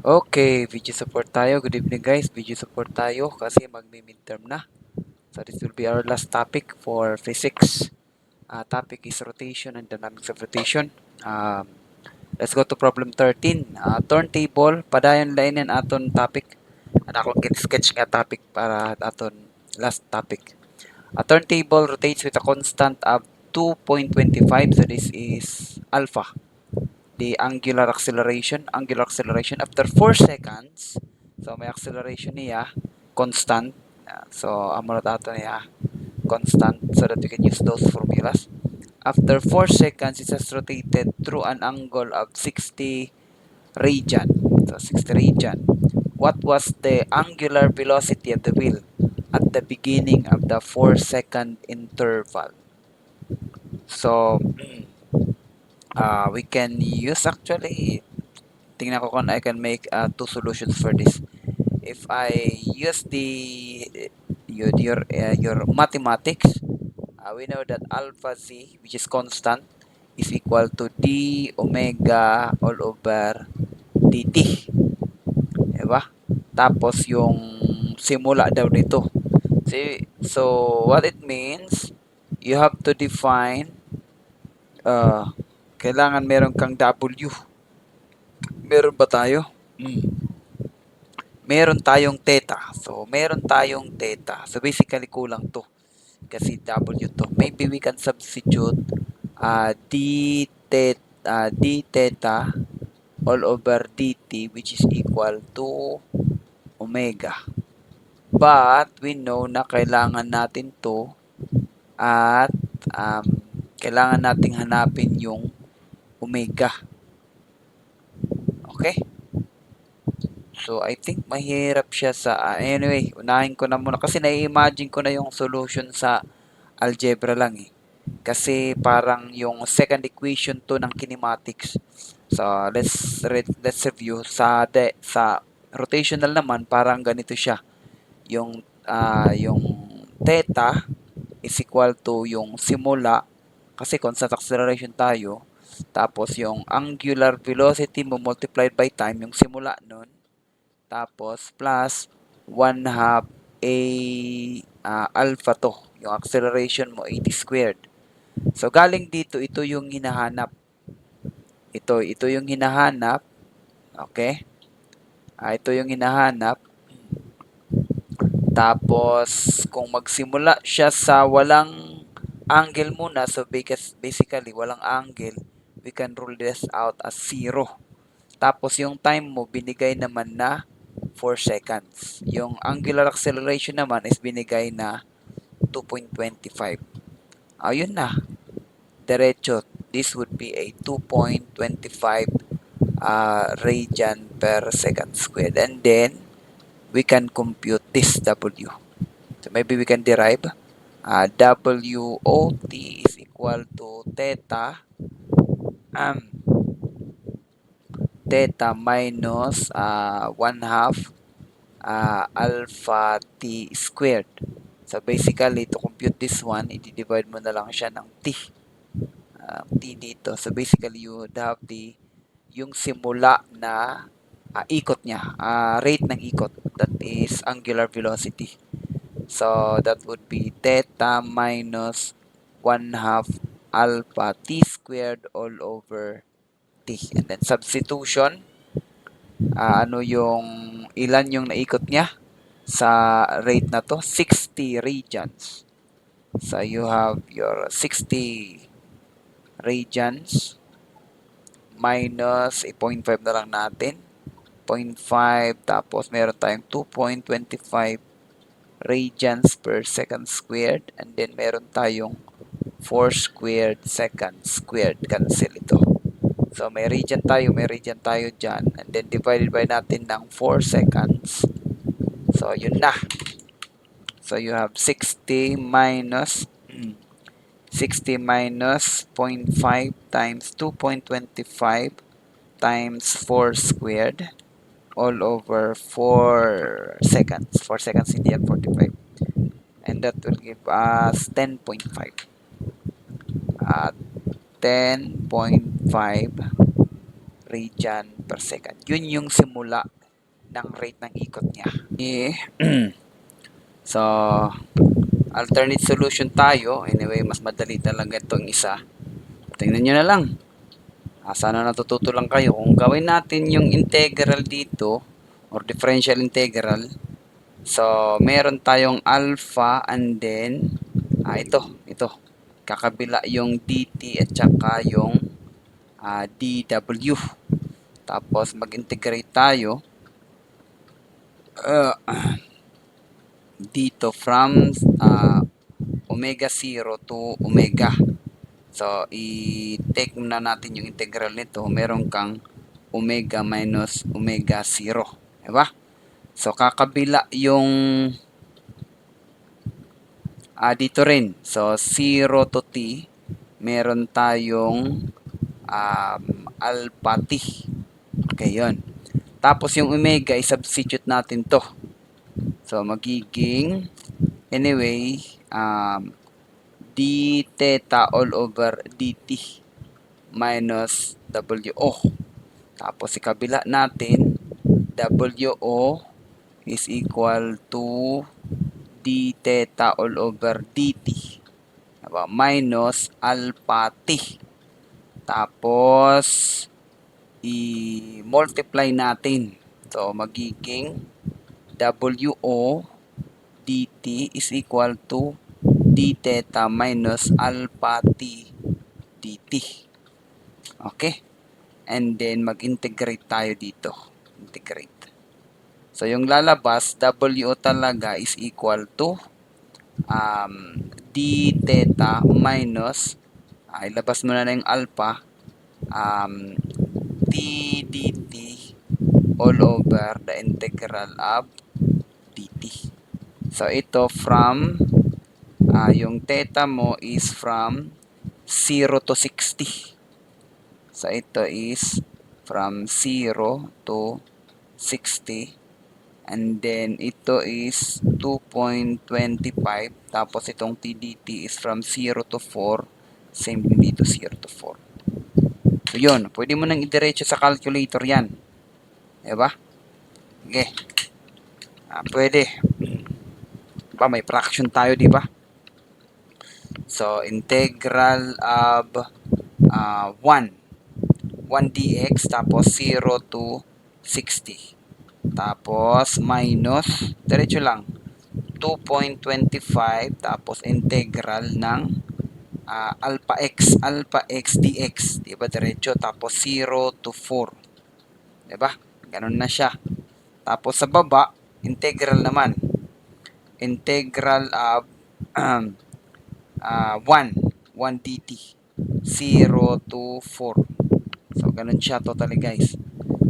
Okay, video support tayo. Good evening guys. Video support tayo kasi magmi-midterm na. So this will be our last topic for physics. Topic is rotation and dynamics of rotation. Um, let's go to problem 13. Turntable, padayon lainin aton topic. Ako sketch nga topic para aton last topic. A turntable rotates with a constant of 2.25. So this is alpha. The angular acceleration after 4 seconds. So may acceleration niya constant. So amo na dato niya constant so that we can use those formulas. After 4 seconds, it has rotated through an angle of 60 radian. So 60 radian. What was the angular velocity of the wheel at the beginning of the 4-second interval? So we can use actually tingnan ko kung I can make two solutions for this. If I use your mathematics, we know that alpha z, which is constant, is equal to d omega all over dt. Diba? Tapos yung simula daw nito. See, so what it means, you have to define, kailangan meron kang W. Meron ba tayo? Meron tayong theta. So, meron tayong theta. So, basically, kulang to. Kasi W to. Maybe we can substitute d theta all over dt, which is equal to omega. But, we know na kailangan natin to at kailangan nating hanapin yung omega. Okay? So, I think mahirap siya sa... anyway, unahin ko na muna kasi nai-imagine ko na yung solution sa algebra lang eh. Kasi parang yung second equation to ng kinematics. So, let's review. Sa rotational naman, parang ganito siya. Yung theta is equal to yung simula kasi constant acceleration tayo. Tapos yung angular velocity mo multiplied by time, yung simula nun. Tapos plus 1 half a alpha to. Yung acceleration mo 80 squared. So galing dito ito yung hinahanap. Ito yung hinahanap. Okay? Ito yung hinahanap. Tapos kung magsimula siya sa walang angle muna, so basically walang angle, we can rule this out as 0. Tapos yung time mo binigay naman na 4 seconds. Yung angular acceleration naman is binigay na 2.25. Ayun na. Diretso. This would be a 2.25 radian per second squared. And then, we can compute this W. So, maybe we can derive WOT is equal to theta theta minus 1 half alpha t squared. So basically, to compute this one, i-divide mo na lang siya ng t. T dito. So basically, you would have yung simula na ikot niya, rate ng ikot. That is angular velocity. So that would be theta minus 1 half alpha t squared all over t. And then substitution, ano yung ilan yung naikot niya sa rate na to? 60 radians. So you have your 60 radians minus 0.5 na lang natin. 0.5 tapos meron tayong 2.25 radians per second squared and then meron tayong 4 squared second squared. Cancel ito. So may radian tayo dyan and then divided by natin ng 4 seconds. So yun na. So you have 60 minus 0.5 times 2.25 times 4 squared all over 4 seconds. 4 seconds hindi yan 45. And that will give us 10.5. 10.5 radian per second. Yun yung simula ng rate ng ikot niya. So, alternate solution tayo. Anyway, mas madali talaga itong isa. Tingnan nyo na lang. Sana natututo lang kayo. Kung gawin natin yung integral dito, or differential integral, so meron tayong alpha and then, ito. Kakabila yung dt at saka yung dw. Tapos mag-integrate tayo dito from omega 0 to omega. So, i-take na natin yung integral nito. Meron kang omega minus omega 0. Diba? So, kakabila yung dito rin. So, 0 to t, meron tayong alpha t. Okay, yun. Tapos, yung omega, i-substitute natin to. So, magiging, anyway, d theta all over dt minus wo. Tapos, ikabila natin, wo is equal to d theta all over dt minus alpha t. Tapos, i-multiply natin. So, magiging wo dt is equal to d theta minus alpha t dt. Okay? And then, mag-integrate tayo dito. Integrate. So, yung lalabas, w talaga is equal to d theta minus, ilabas mo na yung alpha, t dt all over the integral of dt. So, ito from, yung theta mo is from 0 to 60. So, ito is from 0 to 60. And then, ito is 2.25. Tapos, itong TDT is from 0 to 4. Same din dito, 0 to 4. So, yun. Pwede mo nang idiretso sa calculator yan. Diba? Okay. Pwede. Diba, may fraction tayo, diba? So, integral of 1 dx tapos 0 to 60. Tapos, minus, diretso lang, 2.25 tapos integral ng alpha x dx. Diba, diretso. Tapos, 0 to 4. Diba? Ganun na siya. Tapos, sa baba, integral naman. Integral of 1 dt. 0 to 4. So, ganun siya totally, guys.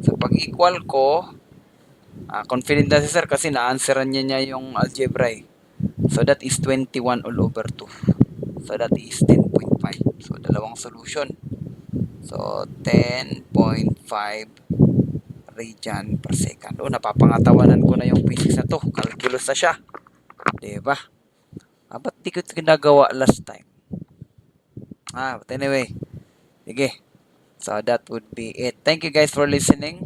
So, pag equal ko, confident na si sir kasi na-answeran niya yung algebra eh. So, that is 21 all over 2. So, that is 10.5. So, dalawang solution. So, 10.5 radian per second. Napapangatawanan ko na yung physics na to. Calculus na siya. Diba? Ba't di ko ginagawa last time? But anyway. Sige. So, that would be it. Thank you guys for listening.